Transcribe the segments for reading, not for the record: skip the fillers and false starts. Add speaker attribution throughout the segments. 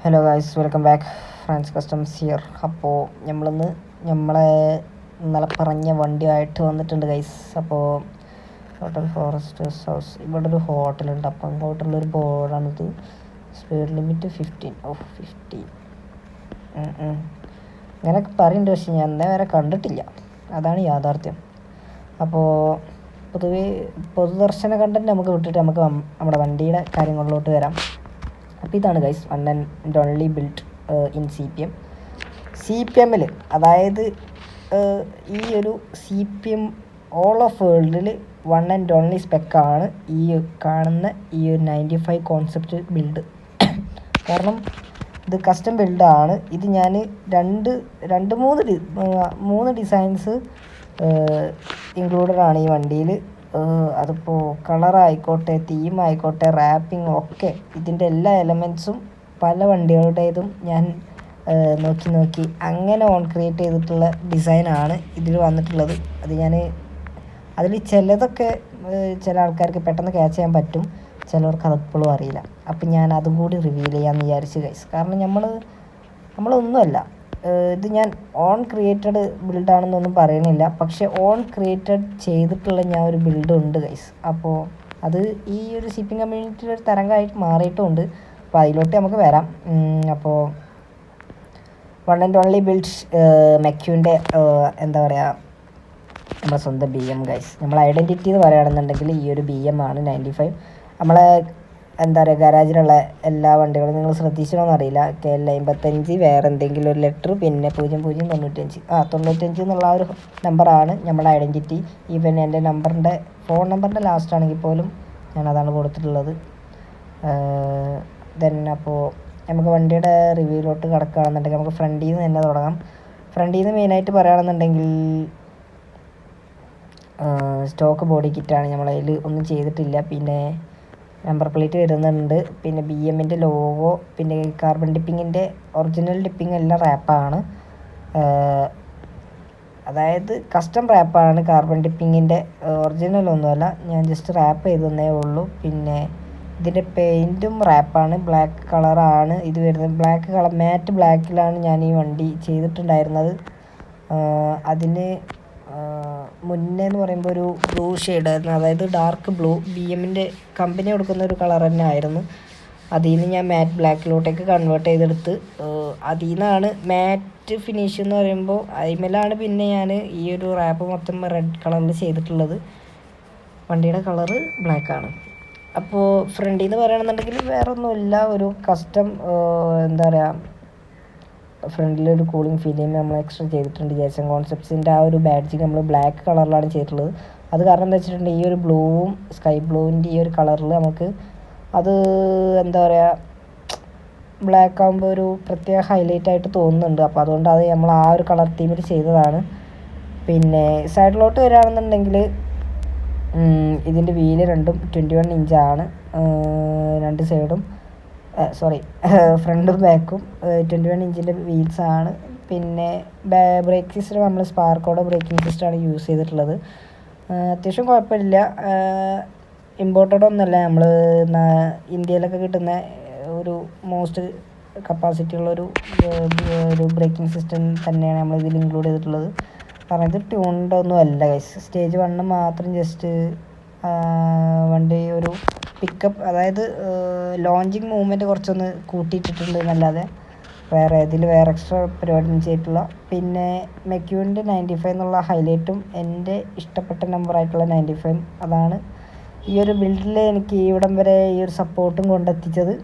Speaker 1: Hello guys, welcome back. France customs here. അപ്പോൾ നമ്മളിന്ന് നമ്മളെ ഇന്നലെ പറഞ്ഞ വണ്ടിയായിട്ട് വന്നിട്ടുണ്ട് ഗൈസ്. അപ്പോൾ ഹോട്ടൽ ഫോറസ്റ്റേഴ്സ് ഹൗസ്, ഇവിടെ ഒരു ഹോട്ടലുണ്ട്. അപ്പോൾ അങ്ങോട്ടുള്ളൊരു ബോർഡാണിത്. Speed limit 15. 15 അങ്ങനെയൊക്കെ പറയുന്നുണ്ട്, പക്ഷെ ഞാൻ എന്നേ വരെ കണ്ടിട്ടില്ല. അതാണ് യാഥാർത്ഥ്യം. അപ്പോൾ പൊതുവേ പൊതുദർശന കണ്ടന്റ് നമുക്ക് വിട്ടിട്ട് നമുക്ക് നമ്മുടെ വണ്ടിയുടെ കാര്യങ്ങളിലോട്ട് വരാം. അപ്പോൾ ഇതാണ് guys one and only built in C P എമ്മിൽ, അതായത് ഈ ഒരു CPM ഓൾ ഓഫ് വേൾഡിൽ വൺ ആൻഡ് ഓൺലി സ്പെക്കാണ് ഈ കാണുന്ന ഈ ഒരു 95 കോൺസെപ്റ്റ് ബിൽഡ്. കാരണം ഇത് കസ്റ്റം ബിൽഡാണ്. ഇത് ഞാൻ മൂന്ന് ഡിസൈൻസ് ഇൻക്ലൂഡഡ് ആണ് ഈ വണ്ടിയിൽ. അതിപ്പോൾ കളറായിക്കോട്ടെ, തീമായിക്കോട്ടെ, റാപ്പിംഗ് ഒക്കെ, ഇതിൻ്റെ എല്ലാ എലമെൻറ്റ്സും പല വണ്ടികളുടേതും ഞാൻ നോക്കി അങ്ങനെ ക്രിയേറ്റ് ചെയ്തിട്ടുള്ള ഡിസൈനാണ് ഇതിൽ വന്നിട്ടുള്ളത്. അതിൽ ചിലതൊക്കെ ചില ആൾക്കാർക്ക് പെട്ടെന്ന് ക്യാച്ച് ചെയ്യാൻ പറ്റും, ചിലവർക്ക് അതെപ്പോഴും അറിയില്ല. അപ്പം ഞാൻ അതും കൂടി റിവീൽ ചെയ്യാമെന്ന് വിചാരിച്ചു ഗൈസ്. കാരണം നമ്മളൊന്നുമല്ല, ഇത് ഞാൻ ഓൺ ക്രിയേറ്റഡ് ബിൽഡാണെന്നൊന്നും പറയണില്ല, പക്ഷേ ഓൺ ക്രിയേറ്റഡ് ചെയ്തിട്ടുള്ള ഞാൻ ഒരു ബിൽഡുണ്ട് ഗൈസ്. അപ്പോൾ അത് ഈ ഒരു ഷിപ്പിംഗ് കമ്മ്യൂണിറ്റിയുടെ ഒരു തരംഗമായിട്ട് മാറിയിട്ടുമുണ്ട്. അപ്പോൾ അതിലോട്ട് നമുക്ക് വരാം. അപ്പോൾ വൺ ആൻഡ് ഓൺലി ബിൽഡ് മെക്യൂൻ്റെ എന്താ പറയുക, നമ്മുടെ സ്വന്തം BM ഗൈസ്. നമ്മളെ ഐഡൻറ്റിറ്റി എന്ന് പറയുകയാണെന്നുണ്ടെങ്കിൽ ഈ ഒരു BM ആണ് 95. നമ്മളെ എന്താ പറയുക, ഗാരാജിലുള്ള എല്ലാ വണ്ടികളും നിങ്ങൾ ശ്രദ്ധിച്ചണമെന്ന് അറിയില്ല, KL 55 വേറെ എന്തെങ്കിലും ഒരു ലെറ്റർ, പിന്നെ 0095 എന്നുള്ള ആ ഒരു നമ്പറാണ് നമ്മുടെ ഐഡൻറ്റിറ്റി. ഈവൻ എൻ്റെ ഫോൺ നമ്പറിൻ്റെ ലാസ്റ്റ് ആണെങ്കിൽ പോലും ഞാനതാണ് കൊടുത്തിട്ടുള്ളത്. അപ്പോൾ നമുക്ക് വണ്ടിയുടെ റിവ്യൂയിലോട്ട് കിടക്കുകയാണെന്നുണ്ടെങ്കിൽ നമുക്ക് ഫ്രണ്ടിൽ നിന്ന് തന്നെ തുടങ്ങാം. ഫ്രണ്ടിൽ നിന്ന് മെയിനായിട്ട് പറയുകയാണെന്നുണ്ടെങ്കിൽ സ്റ്റോക്ക് ബോഡി കിറ്റാണ്, നമ്മളതിൽ ഒന്നും ചെയ്തിട്ടില്ല. പിന്നെ നമ്പർ പ്ലേറ്റ് വരുന്നുണ്ട്, പിന്നെ BMൻ്റെ ലോഗോ, പിന്നെ കാർബൺ ഡിപ്പിങ്ങിൻ്റെ ഒറിജിനൽ ഡിപ്പിങ് എല്ലാം റാപ്പാണ്, അതായത് കസ്റ്റം റാപ്പാണ്. കാർബൺ ഡിപ്പിങ്ങിൻ്റെ ഒറിജിനൽ ഒന്നുമല്ല, ഞാൻ ജസ്റ്റ് റാപ്പ് ചെയ്തതന്നേ ഉള്ളൂ. പിന്നെ ഇതിൻ്റെ പെയിൻറ്റും റാപ്പാണ്, ബ്ലാക്ക് കളറാണ് ഇത് വരുന്നത്. ബ്ലാക്ക് കളർ മാറ്റ് ബ്ലാക്കിലാണ് ഞാൻ ഈ വണ്ടി ചെയ്തിട്ടുണ്ടായിരുന്നത്. അതിന് മുന്നേ എന്ന് പറയുമ്പോൾ ഒരു ബ്ലൂ ഷെയ്ഡായിരുന്നു, അതായത് ഡാർക്ക് ബ്ലൂ. BMൻ്റെ കമ്പനി കൊടുക്കുന്ന ഒരു കളർ തന്നെ ആയിരുന്നു. അതിൽ നിന്ന് ഞാൻ മാറ്റ് ബ്ലാക്കിലോട്ടേക്ക് കൺവേർട്ട് ചെയ്തെടുത്ത് അതിൽ നിന്നാണ് മാറ്റ് ഫിനിഷ് എന്ന് പറയുമ്പോൾ അതിന്മേലാണ് പിന്നെ ഞാൻ ഈ ഒരു റാപ്പ് മൊത്തം റെഡ് കളറിൽ ചെയ്തിട്ടുള്ളത്. വണ്ടിയുടെ കളറ് ബ്ലാക്കാണ്. അപ്പോൾ ഫ്രണ്ടിൽ നിന്ന് പറയുകയാണെന്നുണ്ടെങ്കിൽ വേറെ ഒന്നുമില്ല, ഒരു കസ്റ്റം എന്താ പറയുക, ഫ്രണ്ടിലൊരു കൂളിംഗ് ഫിലിം നമ്മൾ എക്സ്ട്രാ ചെയ്തിട്ടുണ്ട്. ജേസൺ കോൺസെപ്റ്റ്സിൻ്റെ ആ ഒരു ബാഡ്ജിങ് നമ്മൾ ബ്ലാക്ക് കളറിലാണ് ചെയ്തിട്ടുള്ളത്. അത് കാരണം എന്താ വെച്ചിട്ടുണ്ടെങ്കിൽ ഈ ഒരു ബ്ലൂവും സ്കൈ ബ്ലൂവിൻ്റെ ഈ ഒരു കളറിൽ നമുക്ക് അത് എന്താ പറയുക, ബ്ലാക്ക് ആകുമ്പോൾ ഒരു പ്രത്യേക ഹൈലൈറ്റ് ആയിട്ട് തോന്നുന്നുണ്ട്. അപ്പോൾ അതുകൊണ്ട് അത് നമ്മൾ ആ ഒരു കളർ തീമിൽ ചെയ്തതാണ്. പിന്നെ സൈഡിലോട്ട് വരികയാണെന്നുണ്ടെങ്കിൽ ഇതിൻ്റെ വീല് രണ്ടും 21 ഇഞ്ചാണ്, രണ്ട് സൈഡും ഫ്രണ്ടും ബാക്കും 21 ഇഞ്ചിൻ്റെ വീൽസാണ്. പിന്നെ ബ്രേക്ക് സിസ്റ്റം നമ്മൾ സ്പാർക്കോടെ ബ്രേക്കിംഗ് സിസ്റ്റമാണ് യൂസ് ചെയ്തിട്ടുള്ളത്. അത്യാവശ്യം കുഴപ്പമില്ല, ഇമ്പോർട്ടഡ് ഒന്നുമല്ല, നമ്മൾ ഇന്ത്യയിലൊക്കെ കിട്ടുന്ന ഒരു മോസ്റ്റ് കപ്പാസിറ്റി ഉള്ളൊരു ബ്രേക്കിംഗ് സിസ്റ്റം തന്നെയാണ് നമ്മൾ ഇതിൽ ഇൻക്ലൂഡ് ചെയ്തിട്ടുള്ളത്. കാരണം ഇത് ട്യൂൺഡ് ഒന്നും അല്ല ഗൈസ്, സ്റ്റേജ് 1 മാത്രം ജസ്റ്റ് വണ്ടി ഒരു പിക്കപ്പ്, അതായത് ലോഞ്ചിങ് മൂവ്മെൻറ്റ് കുറച്ചൊന്ന് കൂട്ടിയിട്ടിട്ടുണ്ട് എന്നല്ലാതെ വേറെ എക്സ്ട്രാ പരിപാടി ചെയ്തിട്ടുള്ള. പിന്നെ മെക്യൂവിൻ്റെ 95 എന്നുള്ള ഹൈലൈറ്റും എൻ്റെ ഇഷ്ടപ്പെട്ട നമ്പറായിട്ടുള്ള 95 അതാണ് ഈ ഒരു ബിൽഡിൽ എനിക്ക് ഇവിടം വരെ ഈ ഒരു സപ്പോർട്ടും കൊണ്ടെത്തിച്ചത്.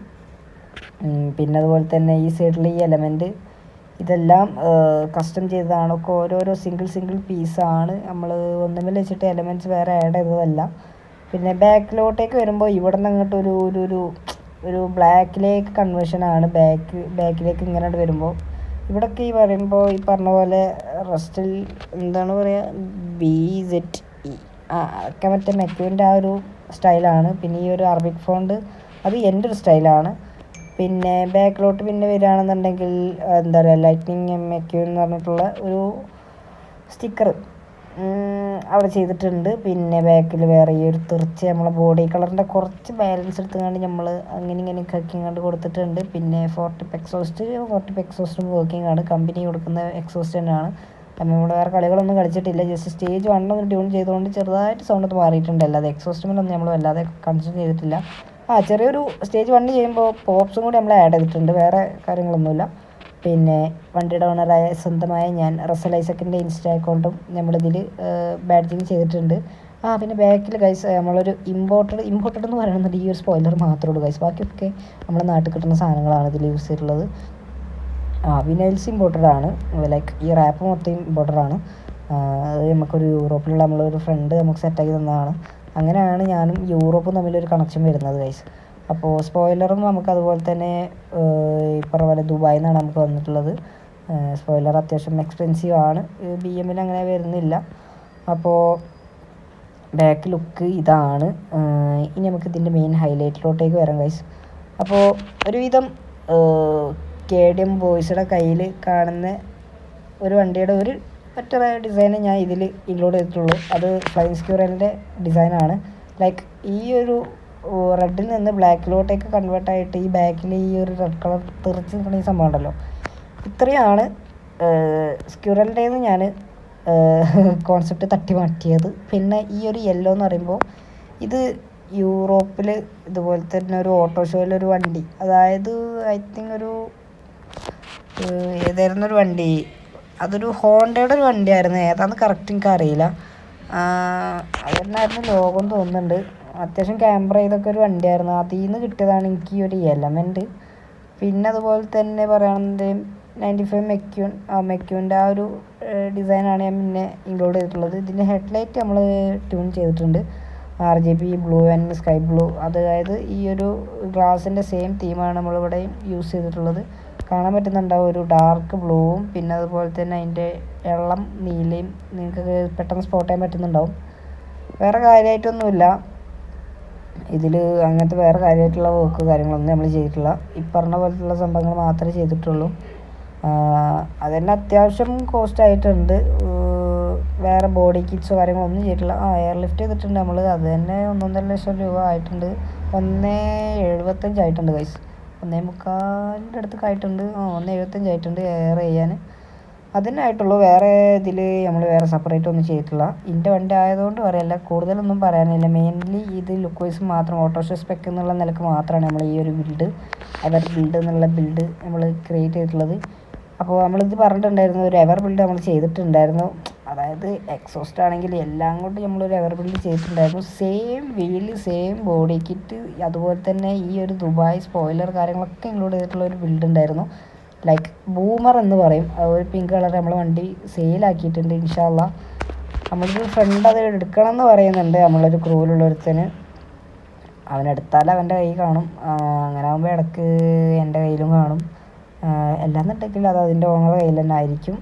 Speaker 1: പിന്നെ അതുപോലെ തന്നെ ഈ സൈഡിൽ ഈ എലമെൻറ്റ് ഇതെല്ലാം കസ്റ്റം ചെയ്തതാണ്. ഒക്കെ ഓരോരോ സിംഗിൾ പീസാണ്, നമ്മൾ ഒന്നുമില്ല വെച്ചിട്ട് എലമെൻറ്റ്സ് വേറെ ആഡ് ചെയ്തതല്ല. പിന്നെ ബാക്കിലോട്ടേക്ക് വരുമ്പോൾ ഇവിടെ നിന്ന് അങ്ങോട്ട് ഒരു ബ്ലാക്കിലേക്ക് കൺവേർഷനാണ്. ബാക്കിലേക്ക് ഇങ്ങനെ വരുമ്പോൾ ഇവിടെയൊക്കെ ഈ പറയുമ്പോൾ ഈ പറഞ്ഞ പോലെ റസ്റ്റിൽ എന്താണ് പറയുക, BZE ഒക്കെ മറ്റേ മെക്യൂവിൻ്റെ ആ ഒരു സ്റ്റൈലാണ്. പിന്നെ ഈ ഒരു അറബിക് ഫോണ്ട് അത് എൻ്റെ ഒരു സ്റ്റൈലാണ്. പിന്നെ ബാക്കിലോട്ട് പിന്നെ വരികയാണെന്നുണ്ടെങ്കിൽ എന്താ പറയുക, ലൈറ്റ്നിങ് മെക്യൂ എന്ന് പറഞ്ഞിട്ടുള്ള ഒരു സ്റ്റിക്കർ അവിടെ ചെയ്തിട്ടുണ്ട്. പിന്നെ ബാക്കിൽ വേറെ ഈ ഒരു തെറിച്ച് നമ്മളെ ബോഡി കളറിൻ്റെ കുറച്ച് ബാലൻസ് എടുത്തുകൊണ്ട് നമ്മൾ അങ്ങനെ ഇങ്ങനെ കക്കിങ്ങാണ്ട് കൊടുത്തിട്ടുണ്ട്. പിന്നെ 40 എക്സോസ്റ്റും വർക്കിംഗ് ആണ്. കമ്പനി കൊടുക്കുന്ന എക്സോസ്റ്റ് തന്നെയാണ്. നമ്മൾ വേറെ കളികളൊന്നും കളിച്ചിട്ടില്ല. ജസ്റ്റ് സ്റ്റേജ് 1 ഒന്ന് ട്യൂൺ ചെയ്തുകൊണ്ട് ചെറുതായിട്ട് സൗണ്ട് ഒന്ന് മാറിയിട്ടുണ്ട്. അല്ലാതെ എക്സോസ്റ്റുമൊന്നും നമ്മൾ വല്ലാതെ കൺസിഡർ ചെയ്തിട്ടില്ല. ചെറിയൊരു സ്റ്റേജ് 1 ചെയ്യുമ്പോൾ പോപ്സും കൂടി നമ്മൾ ആഡ് ചെയ്തിട്ടുണ്ട്. വേറെ കാര്യങ്ങളൊന്നുമില്ല. പിന്നെ വണ്ടിയുടെ ഓണറായ സ്വന്തമായ ഞാൻ റസൽ ഐസക്കിൻ്റെ ഇൻസ്റ്റാ അക്കൗണ്ടും നമ്മളിതിൽ ബാഡ്ജിങ് ചെയ്തിട്ടുണ്ട്. പിന്നെ ബാക്കിൽ ഗൈസ് നമ്മളൊരു ഇമ്പോർട്ടഡ് എന്ന് പറയുന്നത് ഈ ഒരു സ്പോയിലർ മാത്രമേ ഉള്ളൂ ഗൈസ്. ബാക്കിയൊക്കെ നമ്മുടെ നാട്ടിൽ കിട്ടുന്ന സാധനങ്ങളാണ് ഇതിൽ യൂസ് ചെയ്തിട്ടുള്ളത്. വിനൈൽസ് ഇമ്പോർട്ടഡ് ആണ്. ലൈക്ക് ഈ റാപ്പ് മൊത്തം ഇമ്പോർട്ടഡ് ആണ്. അത് നമുക്കൊരു യൂറോപ്പിലുള്ള നമ്മളൊരു ഫ്രണ്ട് നമുക്ക് സെറ്റാക്കി തന്നതാണ്. അങ്ങനെയാണ് ഞാനും യൂറോപ്പും തമ്മിലൊരു കണക്ഷൻ വരുന്നത് ഗൈസ്. അപ്പോൾ സ്പോയിലറും നമുക്ക് അതുപോലെ തന്നെ ഈ പറഞ്ഞ പോലെ ദുബായിൽ നിന്നാണ് നമുക്ക് വന്നിട്ടുള്ളത്. സ്പോയിലർ അത്യാവശ്യം എക്സ്പെൻസീവ് ആണ്. BM അങ്ങനെ വരുന്നില്ല. അപ്പോൾ ബാക്ക് ലുക്ക് ഇതാണ്. ഇനി നമുക്ക് ഇതിൻ്റെ മെയിൻ ഹൈലൈറ്റിലോട്ടേക്ക് വരാം ഗൈസ്. അപ്പോൾ ഒരുവിധം KTM ബോയ്സുടെ കയ്യിൽ കാണുന്ന ഒരു വണ്ടിയുടെ ഒരു ഒറ്റ ഡിസൈന് ഞാൻ ഇതിൽ ഇൻക്ലൂഡ് ചെയ്തിട്ടുള്ളൂ. അത് ഫ്ലൈങ് സ്ക്യൂറലിൻ്റെ ഡിസൈനാണ്. ലൈക്ക് ഈ ഒരു റെഡിൽ നിന്ന് ബ്ലാക്കിലോട്ടേക്ക് കൺവേർട്ടായിട്ട് ഈ ബാക്കിൽ ഈ ഒരു റെഡ് കളർ തെറിച്ച് നിൽക്കുന്ന ഈ സംഭവം ഉണ്ടല്ലോ, ഇത്രയാണ് സ്ക്യൂറലിൻ്റെന്ന് ഞാൻ കോൺസെപ്റ്റ് തട്ടി മാറ്റിയത്. പിന്നെ ഈ ഒരു യെല്ലോ എന്ന് പറയുമ്പോൾ ഇത് യൂറോപ്പിൽ ഇതുപോലെ തന്നെ ഒരു ഓട്ടോ ഷോയിലൊരു വണ്ടി, അതായത് ഐ തിങ്ക് ഒരു ഏതായിരുന്നൊരു വണ്ടി, അതൊരു ഹോണ്ടയുടെ ഒരു വണ്ടിയായിരുന്നു. ഏതാണെന്ന് കറക്റ്റ് എനിക്ക് അറിയില്ല. അതെന്നായിരുന്നു ലോകം തോന്നുന്നുണ്ട്. അത്യാവശ്യം ക്യാമറ ചെയ്തൊക്കെ ഒരു വണ്ടിയായിരുന്നു. അതിൽ നിന്ന് കിട്ടിയതാണ് എനിക്ക് ഈ ഒരു എലമെൻറ്റ്. പിന്നെ അതുപോലെ തന്നെ പറയുകയാണെങ്കിൽ 95 മെക്യൂൻ്റെ ആ ഒരു ഡിസൈനാണ് ഞാൻ പിന്നെ ഇൻക്ലൂഡ് ചെയ്തിട്ടുള്ളത്. ഇതിൻ്റെ ഹെഡ്ലൈറ്റ് നമ്മൾ ട്യൂൺ ചെയ്തിട്ടുണ്ട്. RGB blue and sky blue, അതായത് ഈ ഒരു ഗ്ലാസിൻ്റെ സെയിം തീമാണ് നമ്മളിവിടെ യൂസ് ചെയ്തിട്ടുള്ളത്. കാണാൻ പറ്റുന്നുണ്ടാവും ഒരു ഡാർക്ക് ബ്ലൂവും പിന്നെ അതുപോലെ തന്നെ അതിൻ്റെ ഇളം നീലയും നിങ്ങൾക്ക് പെട്ടെന്ന് സ്പോട്ട് ചെയ്യാൻ പറ്റുന്നുണ്ടാവും. വേറെ കാര്യമായിട്ടൊന്നുമില്ല ഇതിൽ, അങ്ങനത്തെ വേറെ കാര്യമായിട്ടുള്ള വർക്ക് കാര്യങ്ങളൊന്നും നമ്മൾ ചെയ്തിട്ടില്ല. ഈ പറഞ്ഞ പോലത്തുള്ള സംഭവങ്ങൾ മാത്രമേ ചെയ്തിട്ടുള്ളൂ. അതുതന്നെ അത്യാവശ്യം കോസ്റ്റ് ആയിട്ടുണ്ട്. വേറെ ബോഡി കിറ്റ്സോ കാര്യങ്ങളൊന്നും ചെയ്തിട്ടില്ല. എയർ ലിഫ്റ്റ് ചെയ്തിട്ടുണ്ട് നമ്മൾ, അത് തന്നെ 1.5 ലക്ഷം രൂപ ആയിട്ടുണ്ട്. 1.75 ആയിട്ടുണ്ട് ഗൈസ്. 1.25 അടുത്തൊക്കെ ആയിട്ടുണ്ട്. 1.75 ആയിട്ടുണ്ട് എയർ ചെയ്യാൻ. അതിനായിട്ടുള്ളൂ. വേറെ ഇതിൽ നമ്മൾ വേറെ സെപ്പറേറ്റ് ഒന്നും ചെയ്തിട്ടില്ല. ഇതിൻ്റെ വണ്ടി ആയതുകൊണ്ട് പറയല്ല, കൂടുതലൊന്നും പറയാനില്ല. മെയിൻലി ഇത് ലുക്ക് വൈസ് മാത്രം ഓട്ടോഷോ സ്പെക്ക് എന്നുള്ള നിലക്ക് മാത്രമാണ് നമ്മൾ ഈ ഒരു ബിൽഡ് എന്നുള്ള ബിൽഡ് നമ്മൾ ക്രിയേറ്റ് ചെയ്തിട്ടുള്ളത്. അപ്പോൾ നമ്മളിത് പറഞ്ഞിട്ടുണ്ടായിരുന്നു, ഒരു എവർ ബിൽഡ് നമ്മൾ ചെയ്തിട്ടുണ്ടായിരുന്നു. അതായത് എക്സോസ്റ്റ് ആണെങ്കിൽ എല്ലാം കൊണ്ട് നമ്മളൊരു എവർ ബിൽഡ് ചെയ്തിട്ടുണ്ടായിരുന്നു. Same wheel, same body kit, അതുപോലെ തന്നെ ഈ ഒരു ദുബായ് സ്പോയിലർ കാര്യങ്ങളൊക്കെ ഇൻക്ലൂഡ് ചെയ്തിട്ടുള്ള ഒരു ബിൽഡ് ഉണ്ടായിരുന്നു. ലൈക്ക് ബൂമർ എന്ന് പറയും. ഒരു പിങ്ക് കളർ നമ്മൾ വണ്ടി സെയിലാക്കിയിട്ടുണ്ട്. ഇൻഷാ അല്ലാഹ് നമ്മളൊരു ഫ്രണ്ട് അത് എടുക്കണം എന്ന് പറയുന്നുണ്ട്. നമ്മളൊരു ക്രൂവിലുള്ളൊരുത്തന്, അവനെടുത്താൽ അവൻ്റെ കൈ കാണും. അങ്ങനെ ആകുമ്പോൾ ഇടയ്ക്ക് എൻ്റെ കയ്യിലും കാണും. എല്ലാന്നുണ്ടെങ്കിൽ അത് അതിൻ്റെ ഓണർ കയ്യിൽ തന്നെ ആയിരിക്കും.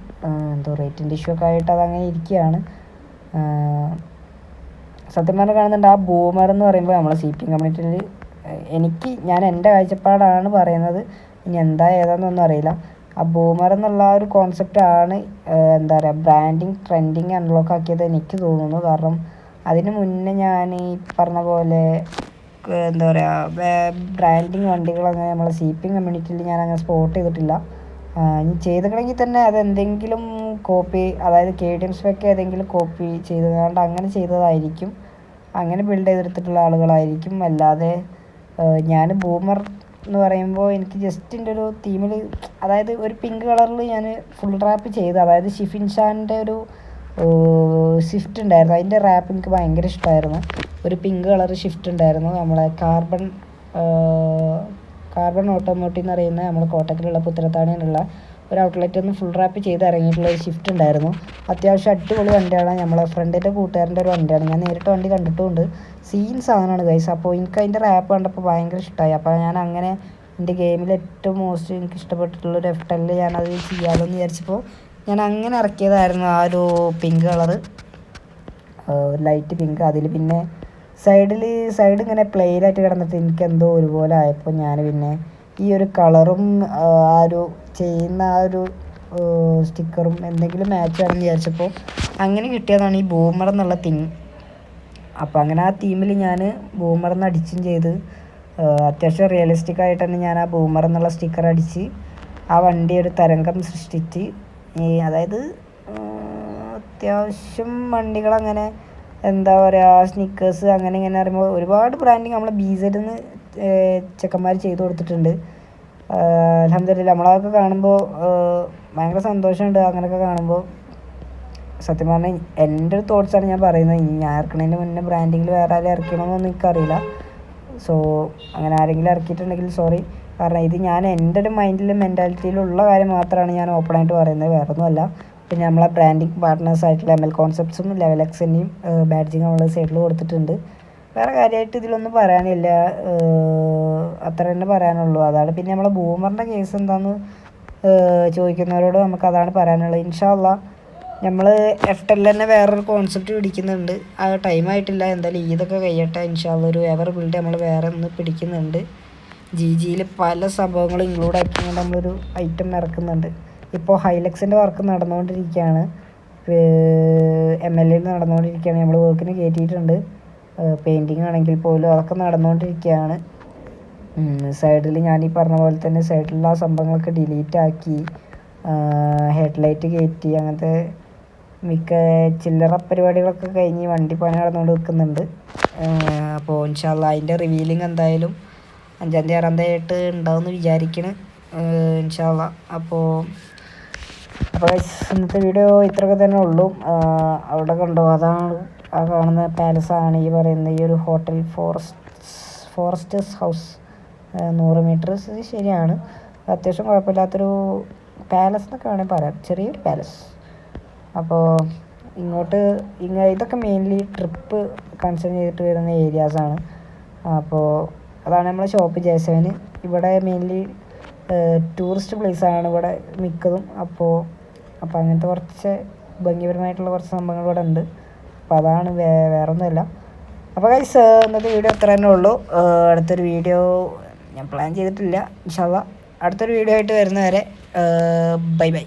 Speaker 1: എന്തോ റേറ്റിൻ്റെ ഇഷ്യൂ ഒക്കെ ആയിട്ട് അതങ്ങനെ ഇരിക്കുകയാണ്. സത്യം പറഞ്ഞാൽ കാണുന്നുണ്ട്. ആ ബൂമർ എന്ന് പറയുമ്പോൾ നമ്മളെ CPM കമ്മ്യൂണിറ്റിയിൽ ഞാൻ എൻ്റെ കാഴ്ചപ്പാടാണ് പറയുന്നത്, ഇനി എന്താ ഏതാണെന്നൊന്നും അറിയില്ല. ആ ബൂമർ എന്നുള്ള ആ ഒരു കോൺസെപ്റ്റാണ് എന്താ പറയുക ട്രെൻഡിങ് അൺലോക്ക് ആക്കിയത് എനിക്ക് തോന്നുന്നു. കാരണം അതിന് മുന്നേ ഞാൻ ഈ പറഞ്ഞ പോലെ എന്താ പറയുക ബ്രാൻഡിങ് വണ്ടികളങ്ങനെ നമ്മളെ CPM കമ്മ്യൂണിറ്റിയിൽ ഞാൻ അങ്ങനെ സ്പോട്ട് ചെയ്തിട്ടില്ല. ഇനി ചെയ്തിട്ടുണ്ടെങ്കിൽ തന്നെ അതെന്തെങ്കിലും കോപ്പി, അതായത് KTM സ്പെക്ക് ഏതെങ്കിലും കോപ്പി ചെയ്തുകൊണ്ട് അങ്ങനെ ചെയ്തതായിരിക്കും, അങ്ങനെ ബിൽഡ് ചെയ്തെടുത്തിട്ടുള്ള ആളുകളായിരിക്കും. അല്ലാതെ ഞാൻ ബൂമർ എന്ന് പറയുമ്പോൾ എനിക്ക് ജസ്റ്റ് എൻ്റെ ഒരു തീമിൽ, അതായത് ഒരു പിങ്ക് കളറിൽ ഞാൻ ഫുൾ റാപ്പ് ചെയ്ത്, അതായത് ഷിഫിൻഷാൻ്റെ ഒരു സ്വിഫ്റ്റ് ഉണ്ടായിരുന്നു, അതിൻ്റെ റാപ്പ് എനിക്ക് ഭയങ്കര ഇഷ്ടമായിരുന്നു. ഒരു പിങ്ക് കളർ ഷിഫ്റ്റ് ഉണ്ടായിരുന്നു, നമ്മളെ കാർബൺ ഓട്ടോമോട്ടീവ് എന്ന് പറയുന്ന നമ്മൾ കോട്ടക്കലുള്ള പുത്തനത്താണിയിലുള്ള ഒരു ഔട്ട്ലെറ്റ് ഒന്ന് ഫുൾ റാപ്പ് ചെയ്ത് ഇറങ്ങിയിട്ടുള്ള ഒരു ഷിഫ്റ്റ് ഉണ്ടായിരുന്നു. അത്യാവശ്യം അടിപൊളി വണ്ടിയാണ്. നമ്മളെ ഫ്രണ്ടിൻ്റെ കൂട്ടുകാരൻ്റെ ഒരു വണ്ടിയാണ്. ഞാൻ നേരിട്ട് വണ്ടി കണ്ടിട്ടുമുണ്ട്. സീൻ സാധനമാണ് ഗൈസ്. അപ്പോൾ എനിക്ക് അതിൻ്റെ റാപ്പ് കണ്ടപ്പോൾ ഭയങ്കര ഇഷ്ടമായി. അപ്പോൾ ഞാൻ അങ്ങനെ എൻ്റെ ഗെയിമിൽ ഏറ്റവും മോസ്റ്റ് എനിക്ക് ഇഷ്ടപ്പെട്ടിട്ടുള്ളൊരു F10 ഞാനത് ചെയ്യാമല്ലോ എന്ന് വിചാരിച്ചപ്പോൾ ഞാൻ അങ്ങനെ ഇറക്കിയതായിരുന്നു ആ ഒരു പിങ്ക് കളറ്, ലൈറ്റ് പിങ്ക്. അതിൽ പിന്നെ സൈഡ് ഇങ്ങനെ പ്ലെയിനായിട്ട് കിടന്നിട്ട് എനിക്ക് എന്തോ ഒരുപോലെ ആയപ്പോൾ ഞാൻ പിന്നെ ഈ ഒരു കളറും ആ ഒരു ചെയ്യുന്ന ആ ഒരു സ്റ്റിക്കറും എന്തെങ്കിലും മാച്ച് ആണെന്ന് വിചാരിച്ചപ്പോൾ അങ്ങനെ കിട്ടിയതാണ് ഈ ബൂമർ എന്നുള്ള തിങ്. അപ്പോൾ അങ്ങനെ ആ തീമിൽ ഞാൻ ബൂമർ എന്ന് അടിച്ചും ചെയ്ത് അത്യാവശ്യം റിയലിസ്റ്റിക് ആയിട്ട് തന്നെ ഞാൻ ആ ബൂമർ എന്നുള്ള സ്റ്റിക്കർ അടിച്ച് ആ വണ്ടി ഒരു തരംഗം സൃഷ്ടിച്ച് അതായത് അത്യാവശ്യം വണ്ടികളങ്ങനെ എന്താ പറയുക സ്നിക്കേഴ്സ് അങ്ങനെ ഇങ്ങനെ പറയുമ്പോൾ ഒരുപാട് ബ്രാൻഡിങ് നമ്മളെ BZ-ന്ന് ചെക്കന്മാർ ചെയ്ത് കൊടുത്തിട്ടുണ്ട്. അൽഹംദുലില്ലാ നമ്മളതൊക്കെ കാണുമ്പോൾ ഭയങ്കര സന്തോഷമുണ്ട്. അങ്ങനെയൊക്കെ കാണുമ്പോൾ സത്യം പറഞ്ഞാൽ എൻ്റെ ഒരു തോട്ട്സാണ് ഞാൻ പറയുന്നത്. ഞാൻ ഇറക്കുന്നതിന് മുന്നേ ബ്രാൻഡിങ്ങിൽ വേറെ ആരും ഇറക്കണമെന്നൊന്നും എനിക്കറിയില്ല. സോ അങ്ങനെ ആരെങ്കിലും ഇറക്കിയിട്ടുണ്ടെങ്കിൽ സോറി. കാരണം ഇത് ഞാൻ എൻ്റെ ഒരു മൈൻഡിലും മെൻറ്റാലിറ്റിയിലുള്ള കാര്യം മാത്രമാണ് ഞാൻ ഓപ്പണായിട്ട് പറയുന്നത്, വേറെ ഒന്നുമല്ല. പിന്നെ നമ്മളെ ബ്രാൻഡിങ് പാർട്ട്നേഴ്സ് ആയിട്ടുള്ള ML കോൺസെപ്റ്റ്സും ലെവൽ എക്സിൻ്റെയും ബാഡ്ജിങ് നമ്മൾ സൈഡിൽ കൊടുത്തിട്ടുണ്ട്. വേറെ കാര്യമായിട്ട് ഇതിലൊന്നും പറയാനില്ല, അത്ര തന്നെ പറയാനുള്ളൂ. അതാണ് പിന്നെ നമ്മളെ ബൂമറിൻ്റെ കേസ് എന്താണെന്ന് ചോദിക്കുന്നവരോട് നമുക്ക് അതാണ് പറയാനുള്ളത്. ഇൻഷാ അള്ളാ നമ്മൾ FTL തന്നെ വേറൊരു കോൺസെപ്റ്റ് പിടിക്കുന്നുണ്ട്. അത് ടൈമായിട്ടില്ല, എന്തായാലും ഇതൊക്കെ കഴിയട്ടെ. ഇൻഷാ അള്ളാ ഒരു എവർ ബിൽഡ് നമ്മൾ വേറെ ഒന്ന് പിടിക്കുന്നുണ്ട്. GGയിൽ പല സംഭവങ്ങളും ഇൻക്ലൂഡ് ആക്കിക്കൊണ്ട് നമ്മളൊരു ഐറ്റം ഇറക്കുന്നുണ്ട്. ഇപ്പോൾ ഹൈലക്സിൻ്റെ വർക്ക് നടന്നുകൊണ്ടിരിക്കുകയാണ്, MLയിൽ നടന്നുകൊണ്ടിരിക്കുകയാണ്. നമ്മൾ വർക്കിന് കയറ്റിയിട്ടുണ്ട്. പെയിൻറ്റിങ് ആണെങ്കിൽ പോലും അതൊക്കെ നടന്നുകൊണ്ടിരിക്കുകയാണ്. സൈഡിൽ ഞാൻ ഈ പറഞ്ഞ പോലെ തന്നെ സൈഡിലുള്ള ആ സംഭവങ്ങളൊക്കെ ഡിലീറ്റ് ആക്കി ഹെഡ്ലൈറ്റ് കയറ്റി അങ്ങനത്തെ മിക്ക ചില്ലറ പരിപാടികളൊക്കെ കഴിഞ്ഞ് വണ്ടി പണി നടന്നുകൊണ്ട് നിൽക്കുന്നുണ്ട്. അപ്പോൾ ഇൻഷാ അള്ളാ അതിൻ്റെ റിവീലിംഗ് എന്തായാലും 5-ാം തീയതി 6-ാം തീയതി ആയിട്ട് ഉണ്ടാവുമെന്ന് വിചാരിക്കണം ഇൻഷാ അള്ളാ. അപ്പോൾ ഇന്നത്തെ വീഡിയോ ഇത്രയൊക്കെ തന്നെ ഉള്ളൂ. അവിടെ കണ്ടോ, അതാണ് ആ കാണുന്ന പാലസാണ് ഈ പറയുന്ന ഈ ഒരു ഹോട്ടൽ ഫോറസ്റ്റേഴ്സ് ഹൗസ്. 100 മീറ്റർ ശരിയാണ്, അത്യാവശ്യം കുഴപ്പമില്ലാത്തൊരു പാലസ് എന്നൊക്കെ വേണമെങ്കിൽ പറയാം, ചെറിയൊരു പാലസ്. അപ്പോൾ ഇതൊക്കെ മെയിൻലി ട്രിപ്പ് കൺസേൺ ചെയ്തിട്ട് വരുന്ന ഏരിയാസാണ്. അപ്പോൾ അതാണ് നമ്മളെ ഷോപ്പ് J7. ഇവിടെ മെയിൻലി ടൂറിസ്റ്റ് പ്ലേസാണ് ഇവിടെ മിക്കതും. അപ്പോൾ അങ്ങനത്തെ കുറച്ച് ഭംഗിപരമായിട്ടുള്ള കുറച്ച് സംഭവങ്ങൾ ഇവിടെ ഉണ്ട്. അപ്പോൾ അതാണ്, വേറെ ഒന്നുമില്ല. അപ്പോൾ ഗൈസ് ഇന്നത്തെ വീഡിയോ അത്ര തന്നെ ഉള്ളൂ. അടുത്തൊരു വീഡിയോ ഞാൻ പ്ലാൻ ചെയ്തിട്ടില്ല. ഇൻഷാ അള്ളാ അടുത്തൊരു വീഡിയോ ആയിട്ട് വരുന്നവരെ ബൈ ബൈ.